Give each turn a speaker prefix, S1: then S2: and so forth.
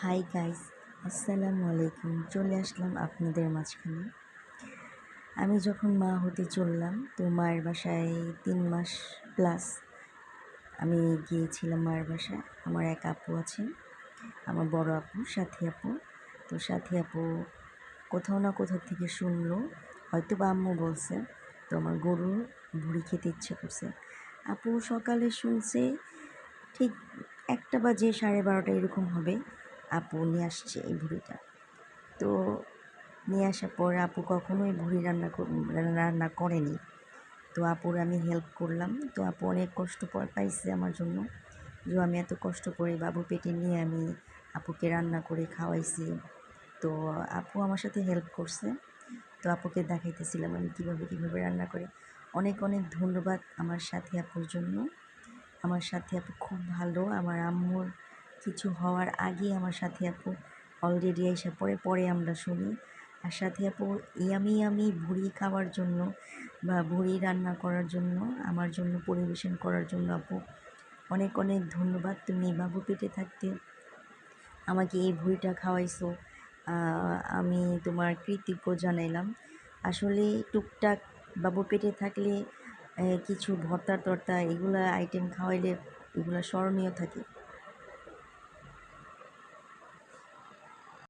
S1: Hi guys, আসসালামু আলাইকুম। চলে আসলাম আপনাদের মাঝখানে। আমি যখন মা হতে চললাম, তো মায়ের বাসায় 3 মাস প্লাস আমি গিয়েছিলাম মায়ের বাসায়। আমার এক আপু আছে, আমার বড় আপু, সাথী আপু। তো সাথী আপু কোথাও না কোথাও থেকে শুনলো, হয়তো বা আম্মু বলছে, তো আমার গরুর ভুড়ি খেতে ইচ্ছে করছে। আপু সকালে শুনছে ঠিক 1টা বাজে 12:30 এরকম হবে, আপু নিয়ে আসছে এই ভুড়িটা। তো নিয়ে আসার পর আপু কখনোই ভুড়ি রান্না করেনি। তো আপুর আমি হেল্প করলাম। তো আপু অনেক কষ্ট পাইছে আমার জন্য, যে আমি এত কষ্ট করে বাবু পেটে নিয়ে আমি আপুকে রান্না করে খাওয়াইছি। তো আপু আমার সাথে হেল্প করছে। তো আপুকে দেখাইতেছিলাম আমি কীভাবে রান্না করি। অনেক অনেক ধন্যবাদ আমার সাথী আপুর জন্য। আমার সাথী আপু খুব ভালো। আমার আম্মুর কিছু হওয়ার আগেই আমার সাথী আপু অলরেডি এসে পরে আমরা শুনি। আর সাথী আপু ইয়ামি ভুড়ি খাওয়ার জন্য বা ভুড়ি রান্না করার জন্য, আমার জন্য পরিবেশন করার জন্য আপু অনেক অনেক ধন্যবাদ। তুমি বাবু পেটে থাকতে আমাকে এই ভুড়িটা খাওয়াইছো, আমি তোমার কৃতজ্ঞ জানাইলাম। আসলে টুকটাক বাবু পেটে থাকলে কিছু ভর্তা টর্তা এগুলা আইটেম খাওয়াইলে এগুলো স্মরণীয় থাকে।